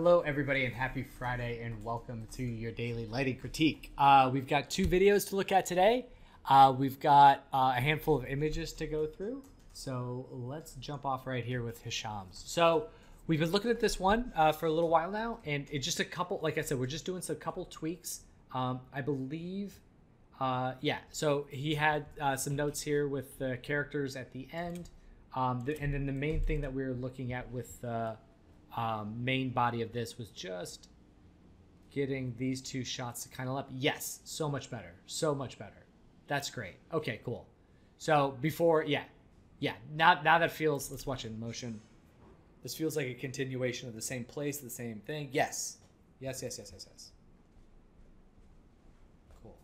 Hello, everybody, and happy Friday, and welcome to your daily lighting critique. We've got 2 videos to look at today. We've got a handful of images to go through. So let's jump off right here with Hisham's. So we've been looking at this one for a little while now, and it's just a couple, like I said, we're just doing some couple tweaks. I believe, yeah, so he had some notes here with the characters at the end. And then the main thing that we were looking at with the main body of this was just getting these 2 shots to kind of up. Yes, so much better. So much better. That's great. Okay, cool. So before, yeah. Now that feels, let's watch it in motion. This feels like a continuation of the same place, the same thing. Yes. Yes. Cool.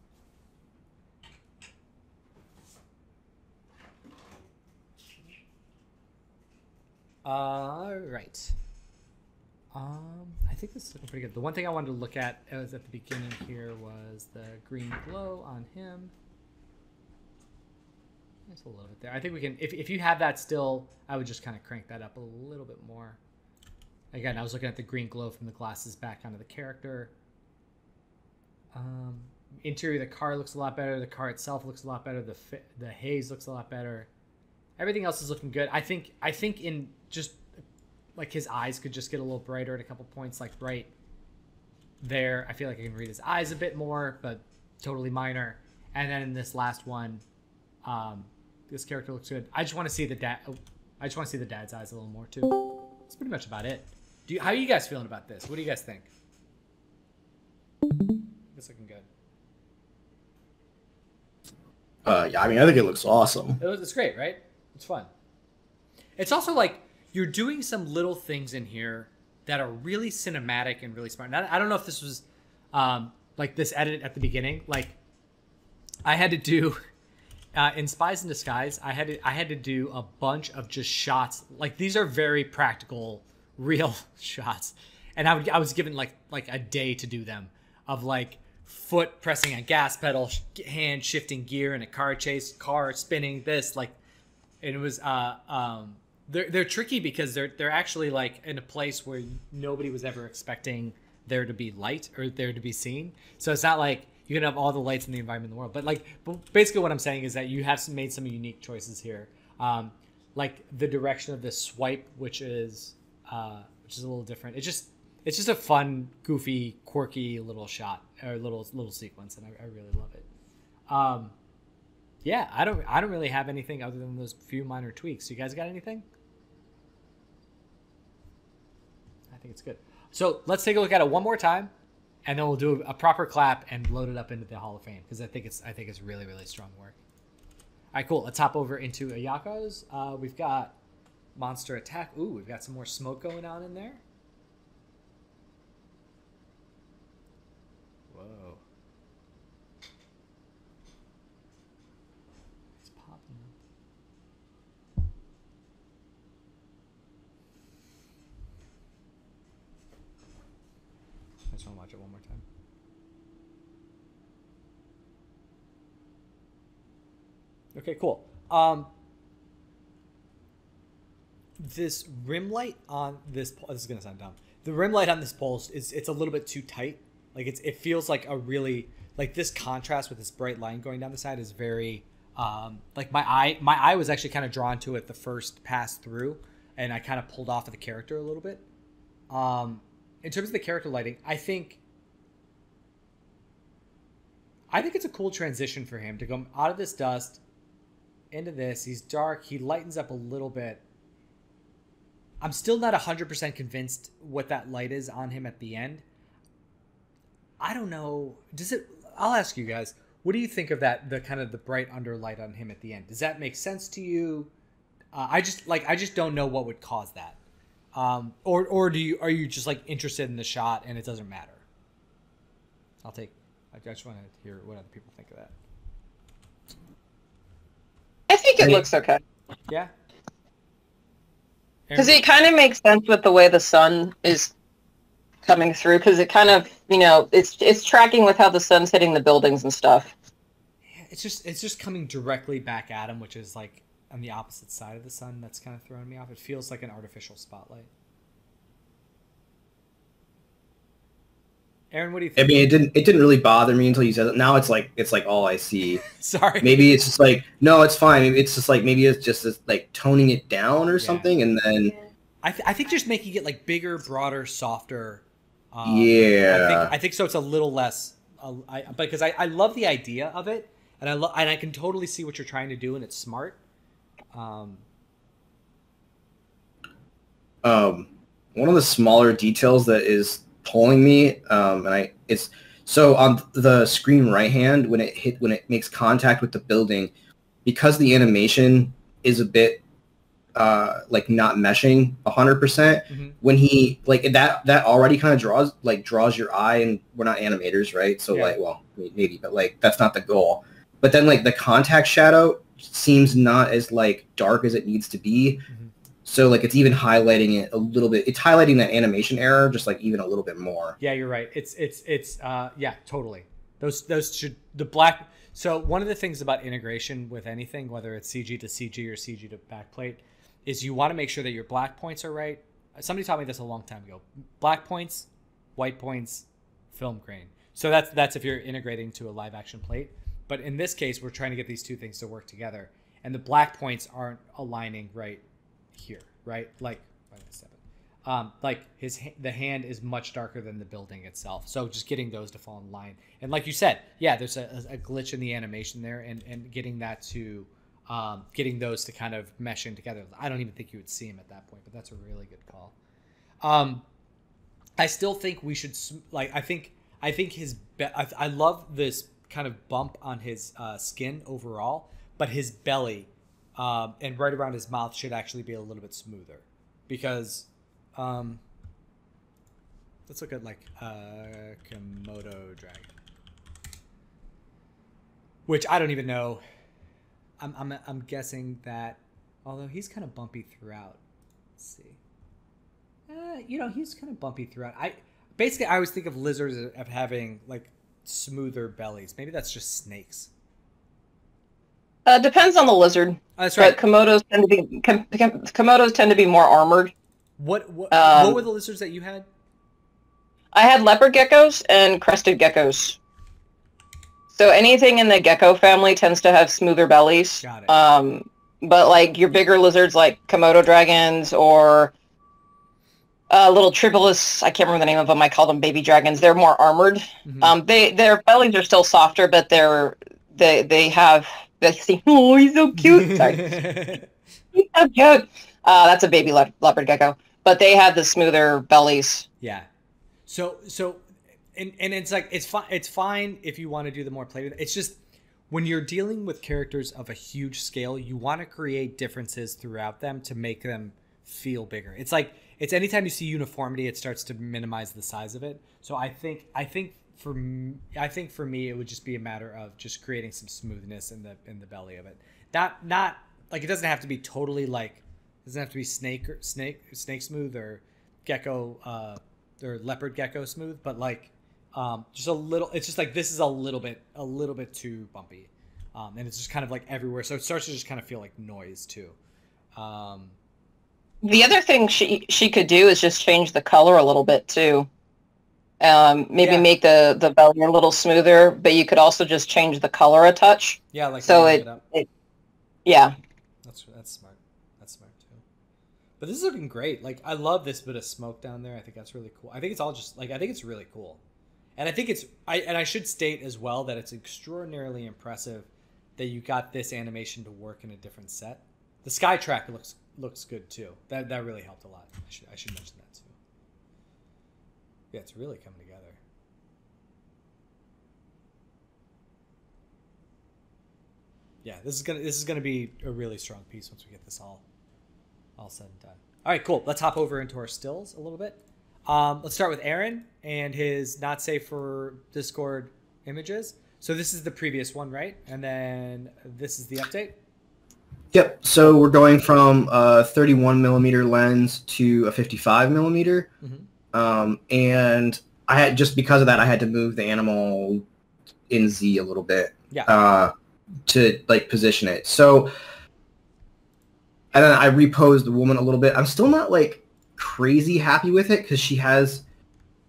All right. I think this is looking pretty good. The one thing I wanted to look at was at the beginning here was the green glow on him. Just a little bit there. I think we can, if you have that still, I would just kind of crank that up a little bit more. Again, I was looking at the green glow from the glasses back onto the character. Interior of the car looks a lot better. The car itself looks a lot better. The haze looks a lot better. Everything else is looking good. I think in just like his eyes could just get a little brighter at a couple points, like right there. I feel like I can read his eyes a bit more, but totally minor. And then in this last one, this character looks good. I just want to see the dad's eyes a little more too. That's pretty much about it. How are you guys feeling about this? What do you guys think? It's looking good. Yeah, I mean, I think it looks awesome. It's great, right? It's fun. It's also like you're doing some little things in here that are really cinematic and really smart. And I don't know if this was like this edit at the beginning. Like I had to do in Spies in Disguise. I had to do a bunch of just shots. Like these are very practical, real shots, and I was given like a day to do them of like foot pressing a gas pedal, hand shifting gear in a car chase, car spinning this like, and it was they're tricky because they're actually like in a place where nobody was ever expecting there to be light or there to be seen. So it's not like you can have all the lights in the environment in the world, but basically what I'm saying is that you have made some unique choices here. Like the direction of this swipe, which is a little different. It's just a fun, goofy, quirky little shot or little sequence, and I really love it. Yeah, I don't really have anything other than those few minor tweaks. You guys got anything? I think it's good. So let's take a look at it one more time, and then we'll do a proper clap and load it up into the Hall of Fame because I think it's really, really strong work. All right, cool. Let's hop over into Ayako's. We've got Monster Attack. Ooh, we've got some more smoke going on in there. Whoa. It's popping. I just want to watch it one more time. Okay, cool. This rim light on this is gonna sound dumb. The rim light on this pole it's a little bit too tight. Like it feels like a really like this contrast with this bright line going down the side is very like my eye was actually kind of drawn to it the first pass through, and I kind of pulled off of the character a little bit. In terms of the character lighting, I think it's a cool transition for him to come out of this dust into this. He's dark. He lightens up a little bit. I'm still not 100% convinced what that light is on him at the end. I don't know. I'll ask you guys. What do you think of that? The kind of the bright under light on him at the end. Does that make sense to you? I just don't know what would cause that. Or are you just like interested in the shot and it doesn't matter? I just want to hear what other people think of that. I think it looks okay. Yeah. Because it kind of makes sense with the way the sun is coming through, because it kind of, it's tracking with how the sun's hitting the buildings and stuff. Yeah, it's just coming directly back at him, which is like on the opposite side of the sun. That's kind of throwing me off. It feels like an artificial spotlight. Aaron, what do you I think? mean, it didn't really bother me until you said it. Now it's like all I see. Sorry. Maybe it's just like, no, it's fine. Maybe it's just like, maybe it's just like toning it down or something, and then I think just making it like bigger, broader, softer. Yeah. I think so. It's a little less. Because I love the idea of it, and I can totally see what you're trying to do, and it's smart. One of the smaller details that is pulling me, it's so on the screen right hand when it makes contact with the building, because the animation is a bit like not meshing 100%. When he like that already kind of draws your eye, and we're not animators, right? So like, well, maybe, but like that's not the goal. But then like the contact shadow seems not as like dark as it needs to be. So like it's even highlighting it a little bit. It's highlighting that animation error just like even a little bit more. Yeah, you're right. It's yeah, totally. Those should the black. So one of the things about integration with anything, whether it's CG to CG or CG to backplate, is you want to make sure that your black points are right. Somebody taught me this a long time ago. Black points, white points, film grain. So that's if you're integrating to a live action plate. But in this case, we're trying to get these two things to work together, and the black points aren't aligning right here, right? Like the hand is much darker than the building itself. So just getting those to fall in line. And like you said, yeah, there's a glitch in the animation there, and getting that to getting those to kind of mesh in together. I don't even think you would see him at that point, but that's a really good call. I still think we should like. I think I love this kind of bump on his skin overall, but his belly and right around his mouth should actually be a little bit smoother, because let's look at like Komodo dragon, which I don't even know. I'm guessing that, although he's kind of bumpy throughout. Let's see. He's kind of bumpy throughout. I always think of lizards of having like smoother bellies. Maybe that's just snakes. Depends on the lizard. That's right. But Komodos tend to be more armored. What were the lizards that you had? I had leopard geckos and crested geckos. So anything in the gecko family tends to have smoother bellies. Got it. But like your bigger lizards like Komodo dragons or little tribulus, I can't remember the name of them. I call them baby dragons. They're more armored. Their bellies are still softer, but they have. Oh, he's so cute. Sorry, he's so cute. That's a baby leopard gecko, but they have the smoother bellies. Yeah. So and it's like it's fine if you want to do the more play. It's just when you're dealing with characters of a huge scale, you want to create differences throughout them to make them feel bigger. It's like anytime you see uniformity, it starts to minimize the size of it. So I think for me, it would just be a matter of just creating some smoothness in the belly of it. Not like it doesn't have to be totally like, it doesn't have to be snake smooth or gecko or leopard gecko smooth, but like just a little. It's just like this is a little bit too bumpy, and it's just kind of like everywhere. So it starts to just kind of feel like noise too. The other thing she could do is just change the color a little bit too. Maybe make the belly a little smoother, but you could also just change the color a touch. Yeah, like so yeah. That's smart. That's smart too. But this is looking great. Like I love this bit of smoke down there. I think that's really cool. I think it's all just like I think it's really cool, and I think I should state as well that it's extraordinarily impressive that you got this animation to work in a different set. The sky track looks good too. That really helped a lot. I should mention that too. Yeah, it's really coming together. Yeah, this is gonna be a really strong piece once we get this all said and done. All right, cool. Let's hop over into our stills a little bit. Let's start with Aaron and his not safe for Discord images. So this is the previous one, right? And then this is the update. Yep. So we're going from a 31 millimeter lens to a 55 millimeter. And I had, just because of that, I had to move the animal in Z a little bit to like position it. So, and then I reposed the woman a little bit. I'm still not like crazy happy with it because she has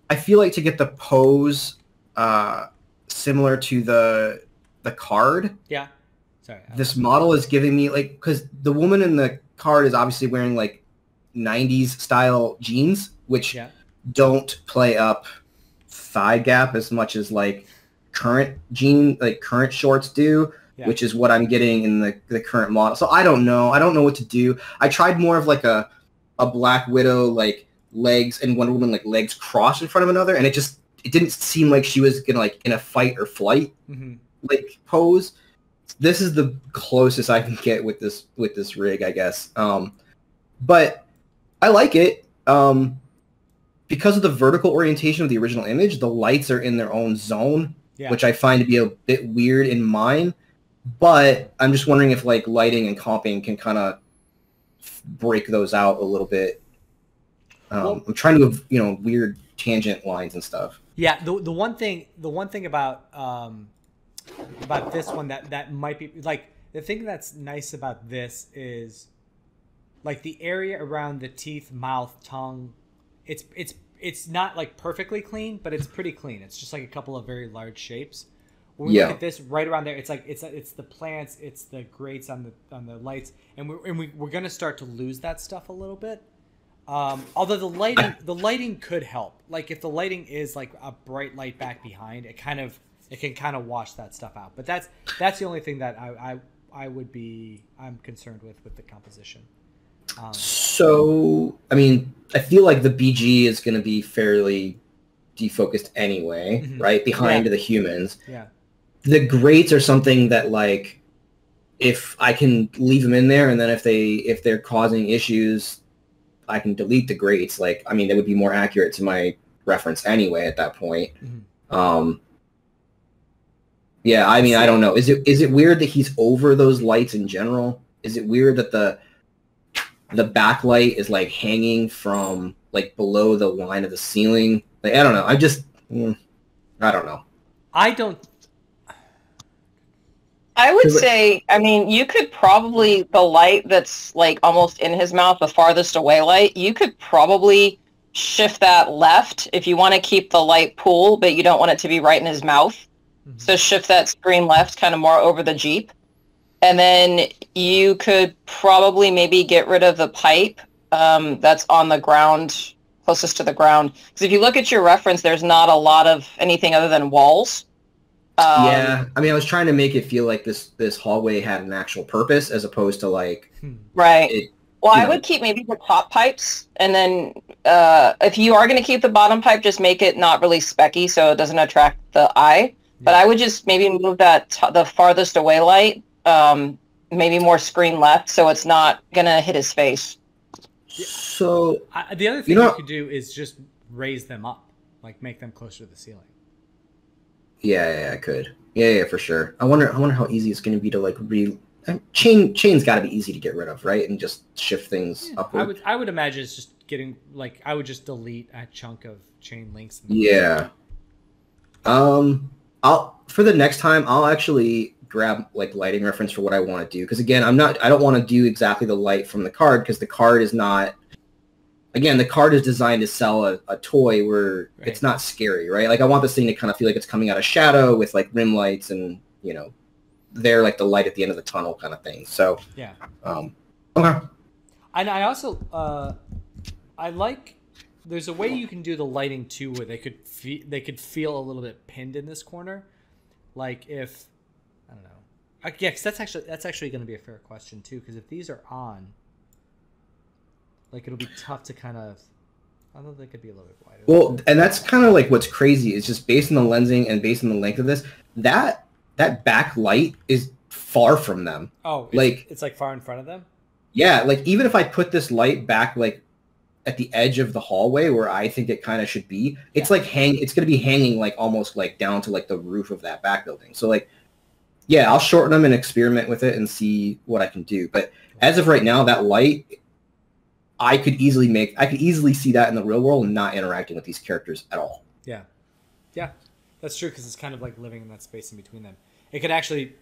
I feel like to get the pose similar to the card. Yeah. Sorry. This model is giving me like, because the woman in the card is obviously wearing like 90s style jeans, which don't play up thigh gap as much as like current shorts do, which is what I'm getting in the current model. So I don't know what to do. I tried more of like a Black Widow like legs and Wonder Woman like legs crossed in front of another, and it didn't seem like she was gonna like in a fight or flight like pose. This is the closest I can get with this rig, I guess. But I like it. Because of the vertical orientation of the original image, the lights are in their own zone, which I find to be a bit weird in mine. But I'm just wondering if like lighting and comping can kind of break those out a little bit. I'm trying to, weird tangent lines and stuff. Yeah, the one thing about this one that might be like, the thing that's nice about this is like the area around the teeth, mouth, tongue. It's not like perfectly clean, but it's pretty clean. It's just like a couple of very large shapes. When we look at this right around there, it's like it's the plants, it's the grates on the lights, and we're gonna start to lose that stuff a little bit. Although the lighting could help. Like if the lighting is like a bright light back behind, it can kind of wash that stuff out. But that's the only thing that I'm concerned with the composition. So I mean, I feel like the BG is going to be fairly defocused anyway, right? Behind the humans. Yeah. The grates are something that like, if I can leave them in there, and then if they're causing issues, I can delete the grates. Like, I mean, they would be more accurate to my reference anyway at that point. Yeah, I mean, I don't know. Is it weird that he's over those lights in general? Is it weird that the backlight is like hanging from like below the line of the ceiling? Like, I don't know. I don't know. I would say, I mean, you could probably, the light that's like almost in his mouth, the farthest away light, you could probably shift that left if you want to keep the light pool, but you don't want it to be right in his mouth. So shift that screen left kind of more over the Jeep. And then you could probably maybe get rid of the pipe that's on the ground, closest to the ground. Because if you look at your reference, there's not a lot of anything other than walls. Yeah, I mean, I was trying to make it feel like this hallway had an actual purpose as opposed to like... Right. I would keep maybe the top pipes, and then if you are going to keep the bottom pipe, just make it not really specky so it doesn't attract the eye. But I would just maybe move that the farthest away light, maybe more screen left, so it's not gonna hit his face. So the other thing you could do is just raise them up, like make them closer to the ceiling. Yeah, I could. Yeah, for sure. I wonder how easy it's gonna be to like chain's got to be easy to get rid of, right? And just shift things upward. I would imagine it's just getting like I would just delete a chunk of chain links. Yeah. For the next time, I'll actually grab like lighting reference for what I want to do. Because again, I don't want to do exactly the light from the card, because the card is not, again, the card is designed to sell a toy where it's not scary, right? Like I want this thing to kind of feel like it's coming out of shadow with like rim lights and, they're like the light at the end of the tunnel kind of thing. So, yeah. Okay. And I also, I like, there's a way you can do the lighting too, where they could feel a little bit pinned in this corner. Like if, I don't know. Yeah, because that's actually going to be a fair question too. Because if these are on, like it'll be tough to kind of, although they could be a little bit wider. Well, and that's kind of like what's crazy. It's just based on the lensing and based on the length of this, that backlight is far from them. Oh, it's like far in front of them? Yeah, like even if I put this light back like at the edge of the hallway where I think it kind of should be, it's like it's going to be hanging like almost like down to like the roof of that back building. So like, yeah, I'll shorten them and experiment with it and see what I can do. But as of right now, that light, I could easily see that in the real world and not interacting with these characters at all. Yeah. Yeah, that's true, because it's kind of like living in that space in between them. It could actually,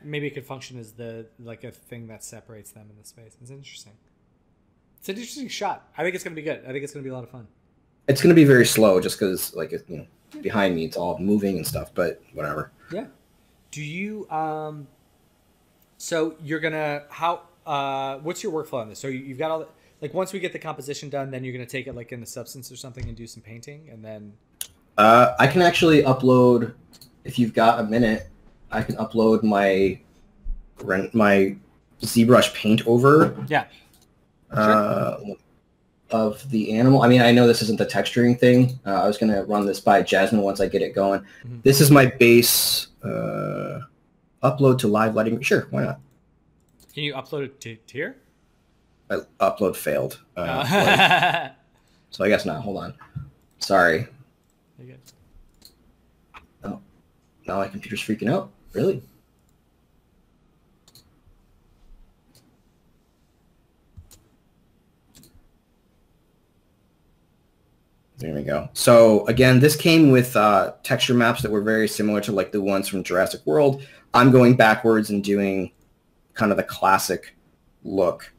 maybe it could function as like a thing that separates them in the space. It's interesting. It's an interesting shot. I think it's going to be good. I think it's going to be a lot of fun. It's going to be very slow just because, like, behind me, it's all moving and stuff, but whatever. Yeah. Do you, so you're going to, what's your workflow on this? So you've got all the, like, once we get the composition done, then you're going to take it, like, in the substance or something and do some painting, and then... I can actually upload, if you've got a minute, I can upload my ZBrush paint over. Yeah. Sure. Of the animal. I mean, I know this isn't the texturing thing. I was going to run this by Jasmine once I get it going. Mm-hmm. This is my base upload to live lighting. Sure, why not? Can you upload it to here? Upload failed. So I guess not. Hold on. Sorry. You're good. Oh, now my computer's freaking out. Really? There we go. So again, this came with texture maps that were very similar to like the ones from Jurassic World. I'm going backwards and doing kind of the classic look.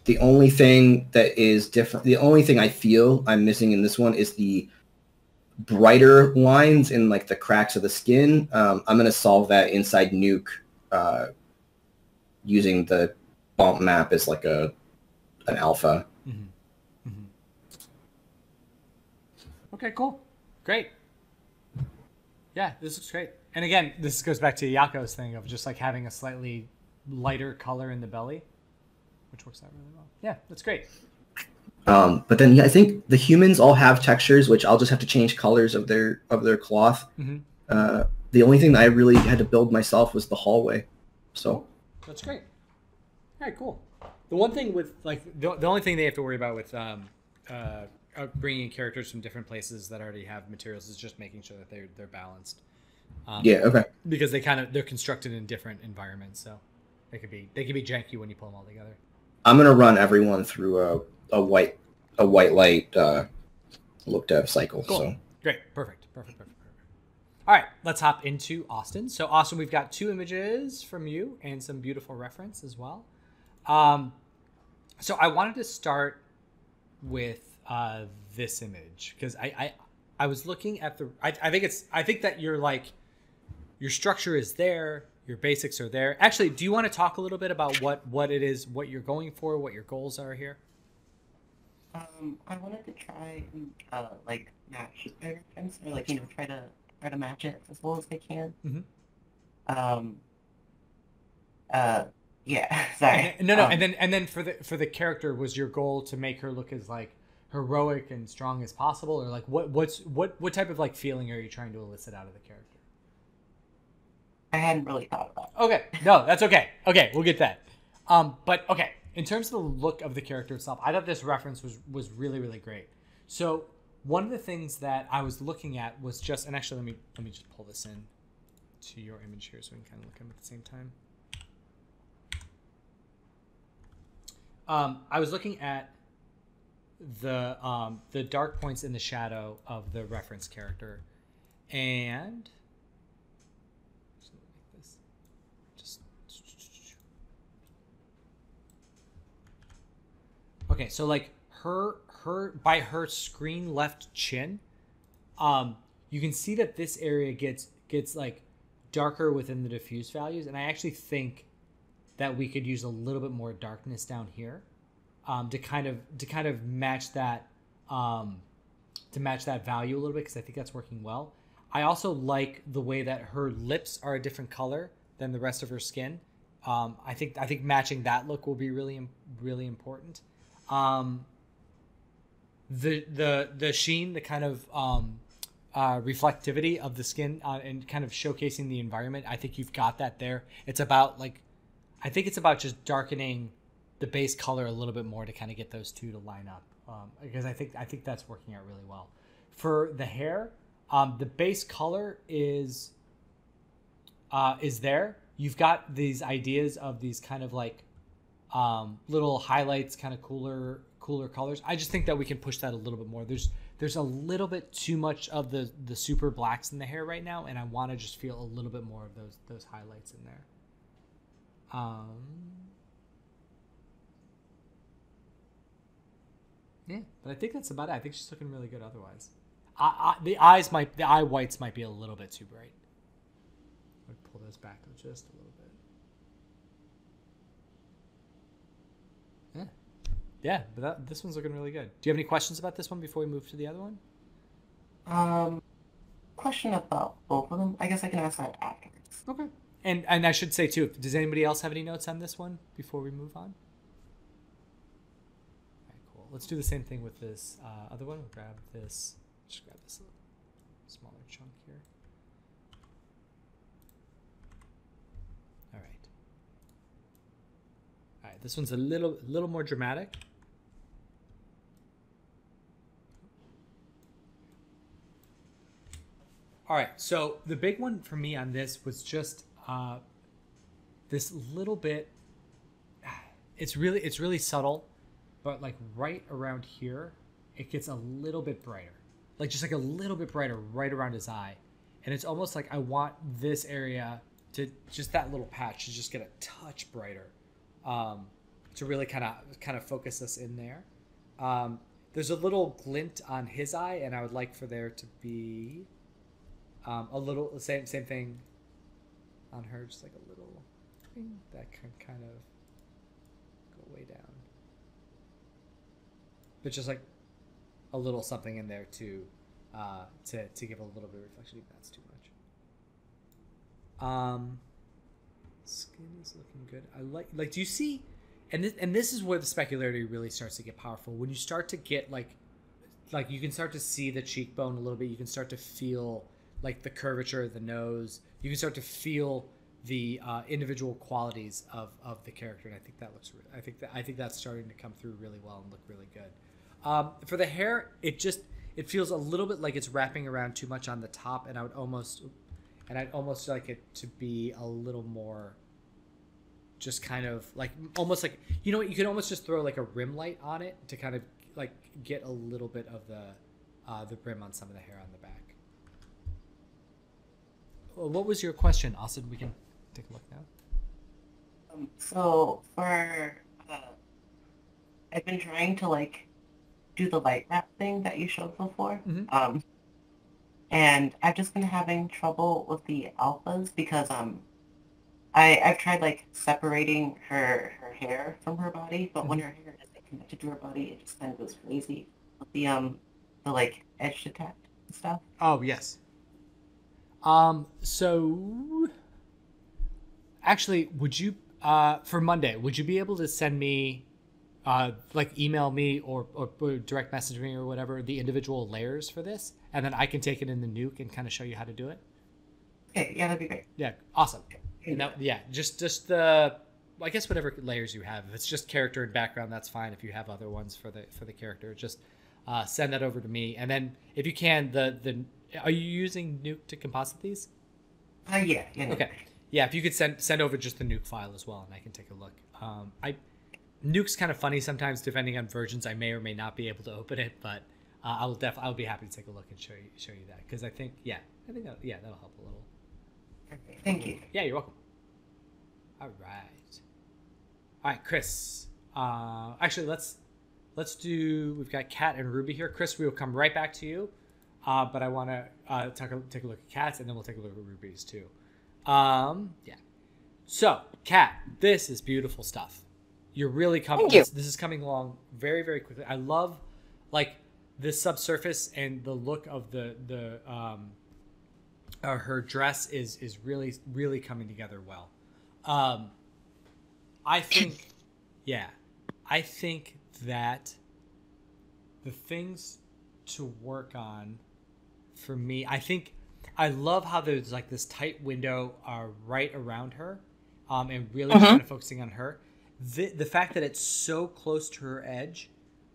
The only thing that is different, the only thing I feel I'm missing in this one is the brighter lines in like the cracks of the skin. I'm going to solve that inside Nuke using the bump map as like an alpha. Mm-hmm. Mm-hmm. Okay, cool. Great. Yeah, this looks great. And again, this goes back to Ayako's thing of just like having a slightly lighter color in the belly, which works out really well. Yeah, that's great. But then yeah, I think the humans all have textures, which I'll just have to change colors of their cloth. Mm-hmm. The only thing that I really had to build myself was the hallway. So that's great. All right, cool. The one thing with like the only thing they have to worry about with bringing in characters from different places that already have materials is just making sure that they're balanced. Yeah. Okay. Because they're constructed in different environments, so they could be janky when you pull them all together. I'm gonna run everyone through a white light look dev cycle. Cool. So great. Perfect. All right, let's hop into Austin. So Austin, we've got 2 images from you and some beautiful reference as well. So I wanted to start with this image because I was looking at the I think that you're like your structure is there, your basics are there. Actually, do you want to talk a little bit about what it is, what you're going for, what your goals are here? I wanted to try and like match my reference, or like try to match it as well as I can. Mm-hmm. Yeah, sorry. No, and then for the character, was your goal to make her look as like heroic and strong as possible, or like what type of like feeling are you trying to elicit out of the character? I hadn't really thought about it. Okay, no, that's okay. Okay, we'll get that. But okay, in terms of the look of the character itself, I thought this reference was really, really great. So one of the things that I was looking at was just, and actually let me just pull this in to your image here so we can kind of look at them at the same time. I was looking at the dark points in the shadow of the reference character, and okay, so like her by her screen left chin, you can see that this area gets like darker within the diffuse values, and I actually think that we could use a little bit more darkness down here, to kind of match that value a little bit, because I think that's working well. I also like the way that her lips are a different color than the rest of her skin. I think matching that look will be really, really important. The sheen, the kind of reflectivity of the skin, and kind of showcasing the environment. I think you've got that there. It's about just darkening the base color a little bit more to kind of get those two to line up. Because I think that's working out really well. For the hair, the base color is there. You've got these ideas of these kind of like little highlights, kind of cooler colors. I just think that we can push that a little bit more. There's a little bit too much of the super blacks in the hair right now, and I want to just feel a little bit more of those highlights in there. Yeah, but I think that's about it. I think she's looking really good otherwise. The eye whites might be a little bit too bright. I would pull those back just a little bit. Yeah, but this one's looking really good. Do you have any questions about this one before we move to the other one? Question about both of them. I guess I can ask that afterwards. Okay. And I should say too, does anybody else have any notes on this one before we move on? All right, cool. Let's do the same thing with this other one. We'll grab this. Just grab this little smaller chunk here. All right. All right. This one's a little more dramatic. All right. So the big one for me on this was just this little bit. It's really subtle, but like right around here, it gets a little bit brighter. Like just like a little bit brighter right around his eye. And it's almost like I want this area to just that little patch to just get a touch brighter, to really kind of focus us in there. There's a little glint on his eye, and I would like for there to be a little same thing on her, just like a little thing that can kind of go way down. But just like a little something in there to give a little bit of reflection. Even that's too much. Skin is looking good. I like. Do you see? And this is where the specularity really starts to get powerful. When you start to get like you can start to see the cheekbone a little bit. You can start to feel like the curvature of the nose. You can start to feel the individual qualities of the character, and I think that looks. I think that's starting to come through really well and look really good. For the hair, it feels a little bit like it's wrapping around too much on the top, and I'd almost like it to be a little more just kind of like almost like, you know what, you can almost just throw like a rim light on it to kind of like get a little bit of the brim on some of the hair on the back. Well, what was your question, Austin? We can take a look now. So for I've been trying to like do the light wrap thing that you showed before. Mm-hmm. And I've just been having trouble with the alphas because I've tried like separating her hair from her body, but when her hair is like, connected to her body, it just kind of goes crazy with the like edge detect and stuff. Oh yes. So actually, would you for Monday, would you be able to send me like email me or direct message me or whatever the individual layers for this, and then I can take it in the nuke and kind of show you how to do it? Okay, yeah, that'd be great. Yeah, awesome. And that, yeah, just the, I guess whatever layers you have. If it's just character and background, that's fine. If you have other ones for the character, just send that over to me. And then if you can, are you using nuke to composite these? Yeah. Okay. Yeah, if you could send over just the nuke file as well, and I can take a look. Nuke's kind of funny sometimes, depending on versions. I may or may not be able to open it, but I'll be happy to take a look and show you that, because I think that'll help a little. Okay, thank you. Yeah, you're welcome. All right, Chris. Actually, let's do. We've got Kat and Ruby here. Chris, we will come right back to you, but I want to take a look at Kat's, and then we'll take a look at Ruby's too. Yeah. So, Kat, this is beautiful stuff. You're really coming. This is coming along very, very quickly. I love like the subsurface and the look of the her dress is really, really coming together well. I think that the things to work on for me, I love how there's like this tight window right around her, and really kind of focusing on her. The fact that it's so close to her edge,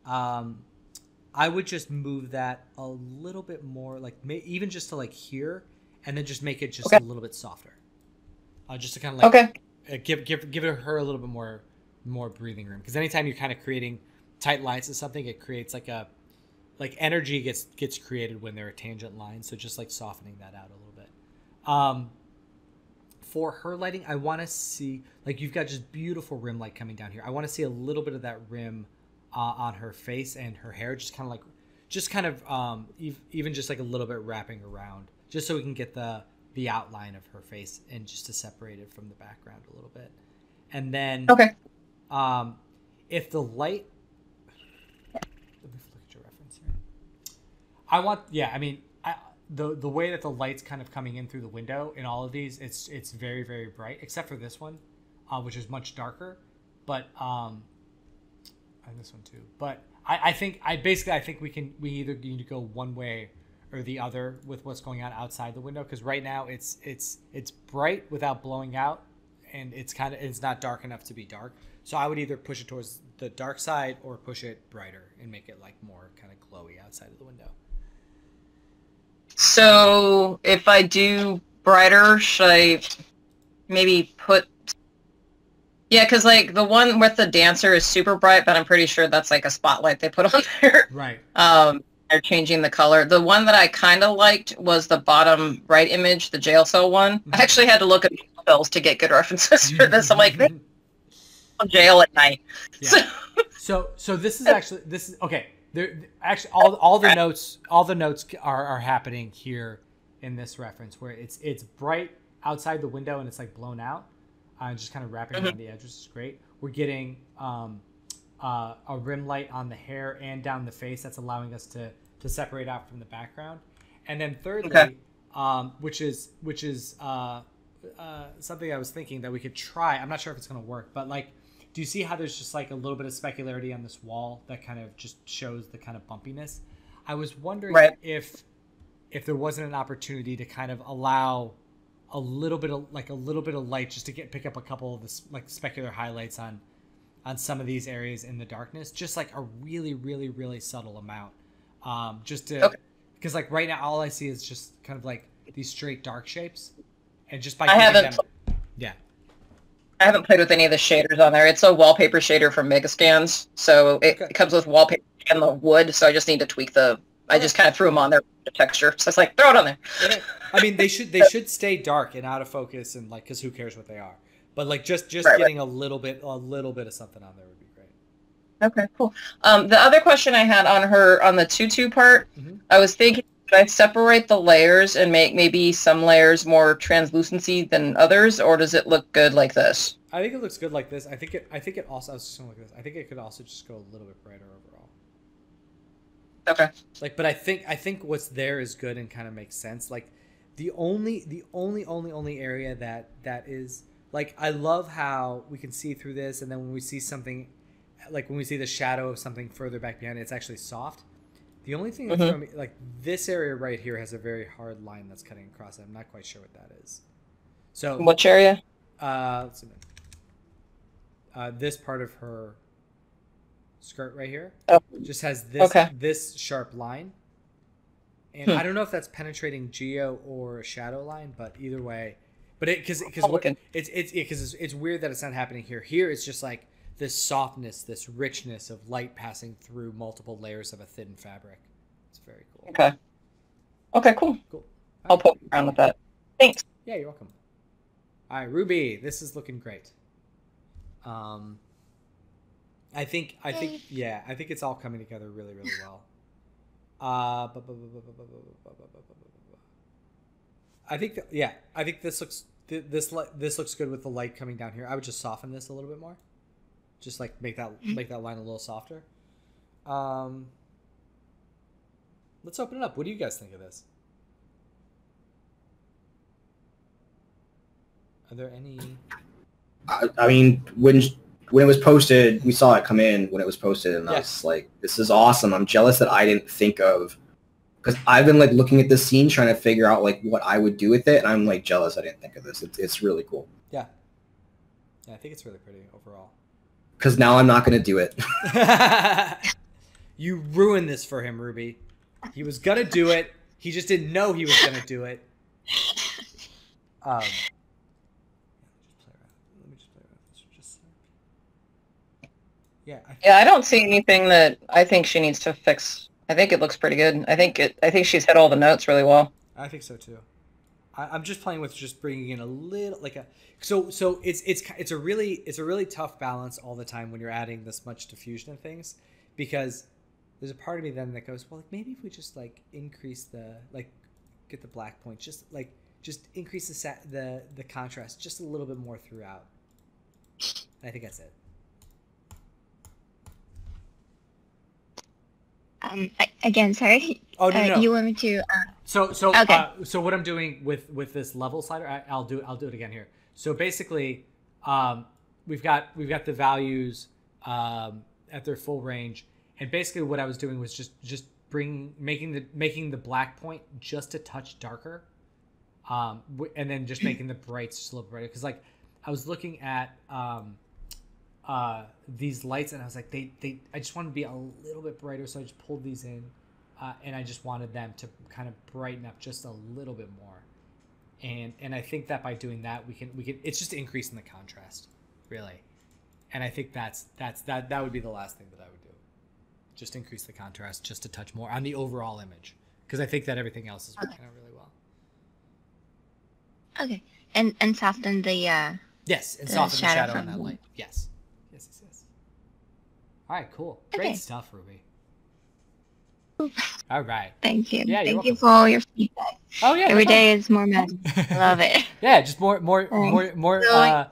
I would just move that a little bit more, like even just to like here, and then just make it just a little bit softer, just to kind of like give her a little bit more breathing room. Because anytime you're kind of creating tight lines to something, it creates like energy gets created when there are tangent lines. So just like softening that out a little bit. For her lighting, I want to see, like, you've got just beautiful rim light coming down here. I want to see a little bit of that rim on her face and her hair, just kind of even just like a little bit wrapping around, just so we can get the outline of her face and just to separate it from the background a little bit. And then if the light, let me look at your reference here. The way that the light's kind of coming in through the window in all of these, it's very, very bright, except for this one, which is much darker. But and this one too. But I think we either need to go one way or the other with what's going on outside the window, because right now it's bright without blowing out, and it's not dark enough to be dark. So I would either push it towards the dark side or push it brighter and make it like more kind of glowy outside of the window. So if I do brighter, should I maybe put... Yeah, because like the one with the dancer is super bright, but I'm pretty sure that's like a spotlight they put on there. Right. They're changing the color. The one that I kind of liked was the bottom right image, the jail cell one. I actually had to look at jail cells to get good references for this. I'm like, jail at night. Yeah. So this is okay. There actually all the notes are happening here in this reference, where it's bright outside the window and it's like blown out, and just kind of wrapping around the edge, which is great. We're getting a rim light on the hair and down the face that's allowing us to separate out from the background. And then thirdly, which is something I was thinking that we could try. I'm not sure if it's going to work, but like, do you see how there's just like a little bit of specularity on this wall that kind of just shows the kind of bumpiness? I was wondering if there wasn't an opportunity to kind of allow a little bit of light just to pick up a couple of the like specular highlights on some of these areas in the darkness, just like a really, really, really subtle amount. Because like right now all I see is just kind of like these straight dark shapes, and just by I haven't played with any of the shaders on there. It's a wallpaper shader from Megascans, so it comes with wallpaper and the wood. So I just need to tweak I just kind of threw them on there for the texture. So it's like, throw it on there. Okay. I mean, they should stay dark and out of focus, and like, because who cares what they are? But like, just getting a little bit of something on there would be great. Okay, cool. The other question I had on the tutu part, I was thinking, should I separate the layers and make maybe some layers more translucency than others, or does it look good like this? I think it looks good like this. I think it also, I was just gonna look at this. I think it could also just go a little bit brighter overall. Okay. Like, but I think what's there is good and kind of makes sense. Like, the only area that is like, I love how we can see through this, and then when we see something, like when we see the shadow of something further back behind it, it's actually soft. The only thing that's throwing me, like this area right here has a very hard line that's cutting across it. I'm not quite sure what that is. So which area? Let's see. This part of her skirt right here just has this sharp line, and I don't know if that's penetrating geo or a shadow line, but either way, but it's weird that it's not happening here. Here it's just like this softness, this richness of light passing through multiple layers of a thin fabric. It's very cool. Okay, cool. I'll poke around with that. Thanks. Yeah, you're welcome. All right, Ruby, this is looking great. I think it's all coming together really, really well. I think this looks good with the light coming down here. I would just soften this a little bit more. Just like make that line a little softer. Let's open it up. What do you guys think of this? Are there any? I mean, when it was posted, we saw it come in when it was posted, and I was like, "This is awesome." I'm jealous that I didn't think of, because I've been like looking at this scene, trying to figure out like what I would do with it, and I'm like jealous I didn't think of this. It's really cool. Yeah, I think it's really pretty overall. Because now I'm not going to do it. You ruined this for him, Ruby. He was going to do it. He just didn't know he was going to do it. Let me just play around with this for just a sec. Yeah, I don't see anything that I think she needs to fix. I think it looks pretty good. I think she's hit all the notes really well. I think so too. I'm just playing with just bringing in a little so it's a really tough balance all the time when you're adding this much diffusion of things, because there's a part of me then that goes, well, like maybe if we just like increase the like get the black point, just increase the contrast just a little bit more throughout. And I think that's it. Again, sorry. Oh no. You want me to? So okay. So what I'm doing with this level slider, I'll do it again here. So basically, we've got the values at their full range, and basically what I was doing was just making the black point just a touch darker, and then just making the brights just a little brighter. Because like I was looking at these lights, and I was like, I just wanted to be a little bit brighter, so I just pulled these in, and I just wanted them to kind of brighten up just a little bit more, and I think that by doing that we can it's just increasing the contrast, really, and I think that would be the last thing that I would do, just increase the contrast just a touch more on the overall image, because I think that everything else is working out really well. Okay, and soften the yes, and soften the shadow on that from... light. Yes. All right, cool. Great Okay. stuff, Ruby. All right. Thank you. Yeah, Thank you for all your feedback. Oh yeah. Every day is more magic. Love it. Yeah, just more. Yeah,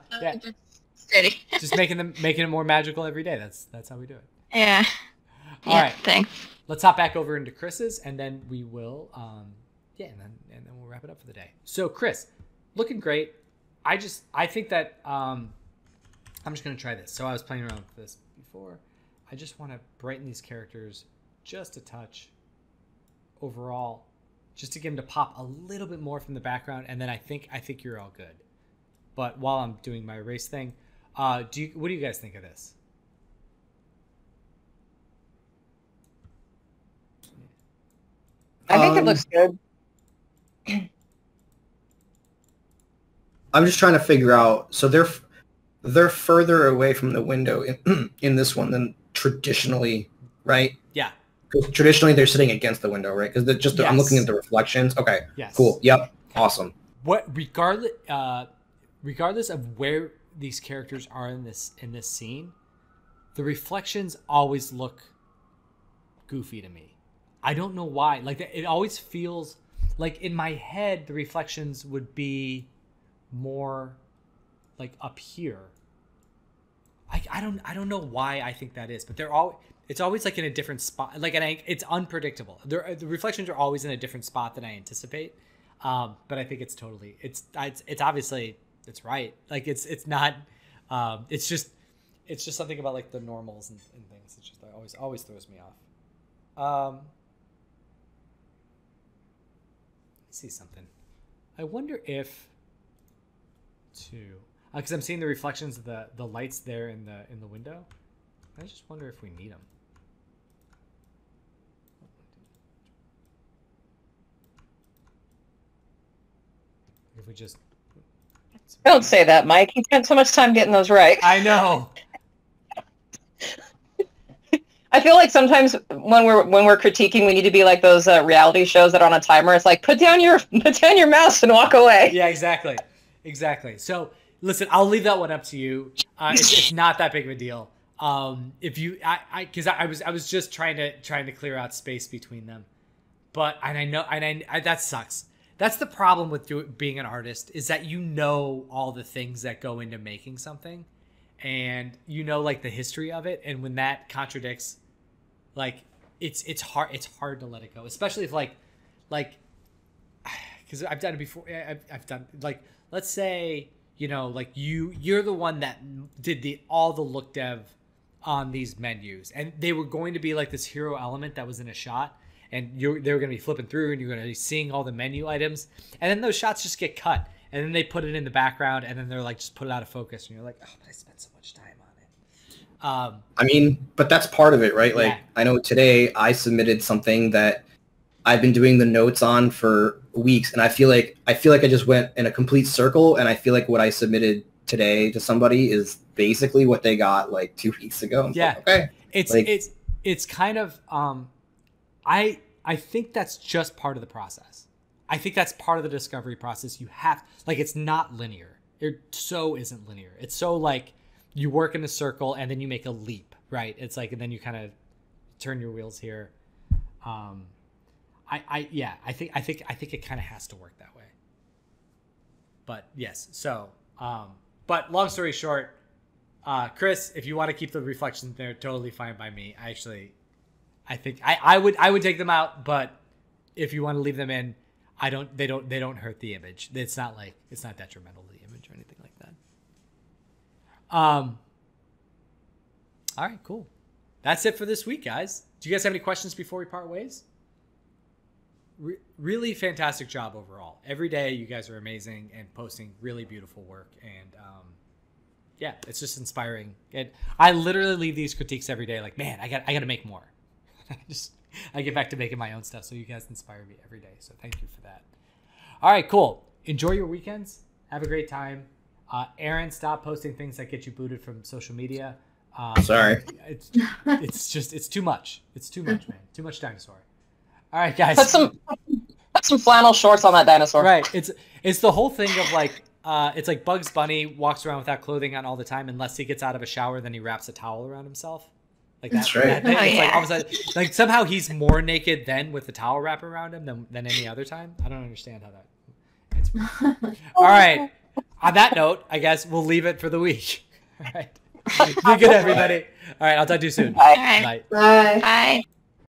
Steady. just making it more magical every day. That's how we do it. Yeah. All right. Thanks. Let's hop back over into Chris's, and then we will, and then we'll wrap it up for the day. So Chris, looking great. I think that I'm just gonna try this. So I was playing around with this before. I just want to brighten these characters just a touch overall, just to get them to pop a little bit more from the background, and then I think you're all good. But while I'm doing my erase thing, what do you guys think of this? I think it looks good. I'm just trying to figure out. So they're further away from the window in this one than traditionally, right? Yeah. Because traditionally they're sitting against the window, right? Because Yes. I'm looking at the reflections. Okay. Yes. Cool. Yep. Awesome. Regardless of where these characters are in this scene, the reflections always look goofy to me. I don't know why. Like it always feels like in my head the reflections would be more like up here. I don't know why I think that is, but it's always like in a different spot. Like it's unpredictable. The reflections are always in a different spot than I anticipate. But I think it's obviously it's right. Like it's not. It's just something about like the normals and things. It's just always throws me off. Let's see something. I wonder if because I'm seeing the reflections of the lights there in the window. I just wonder if we need them. If we just Don't say that, Mike. He spent so much time getting those right. I know. I feel like sometimes when we're critiquing, we need to be like those reality shows that are on a timer. It's like put down your mouse and walk away. Yeah, exactly. So listen, I'll leave that one up to you. It's not that big of a deal. If you, because I was just trying to clear out space between them, but I know that sucks. That's the problem with being an artist, is that you know all the things that go into making something, and you know like the history of it, and when that contradicts, like it's hard to let it go, especially if like because I've done it before. I've done like, let's say, you know, like you're the one that did all the look dev on these menus, and they were going to be like this hero element that was in a shot, and they were going to be flipping through, and you're going to be seeing all the menu items, and then those shots just get cut, and then they put it in the background, and then they're like just put it out of focus, and you're like, oh, but I spent so much time on it. I mean, but that's part of it, right? Like, Yeah. I know today I submitted something that I've been doing the notes on for weeks, and I feel like I just went in a complete circle, and I feel like what I submitted today to somebody is basically what they got like 2 weeks ago. Yeah. Like, okay. It's kind of I think that's just part of the process. I think that's part of the discovery process. You have, like, it's not linear. It so isn't linear. It's so like you work in a circle and then you make a leap, right? It's like, and then you kind of turn your wheels here. I think it kind of has to work that way. But yes, so but long story short, Chris, if you want to keep the reflections there, totally fine by me. I think I would take them out, but if you want to leave them in, they don't hurt the image. It's not detrimental to the image or anything like that. All right, cool. That's it for this week, guys. Do you guys have any questions before we part ways? Really fantastic job overall. Every day you guys are amazing and posting really beautiful work, and yeah, it's just inspiring. And I literally leave these critiques every day like, man, I got to make more. I get back to making my own stuff, so you guys inspire me every day. So thank you for that. All right, cool. Enjoy your weekends. Have a great time. Aaron, stop posting things that get you booted from social media. Sorry. It's too much. It's too much, man. Too much dinosaur. All right, guys. Put some flannel shorts on that dinosaur. Right. It's the whole thing of like, it's like Bugs Bunny walks around without clothing on all the time, unless he gets out of a shower, then he wraps a towel around himself. Like that. That's right. That it's like all of a sudden, like somehow he's more naked then with the towel wrapped around him than any other time. I don't understand how that. It's all right. On that note, I guess we'll leave it for the week. All right. Be good, everybody. All right. I'll talk to you soon. Bye. All right. Bye. Bye.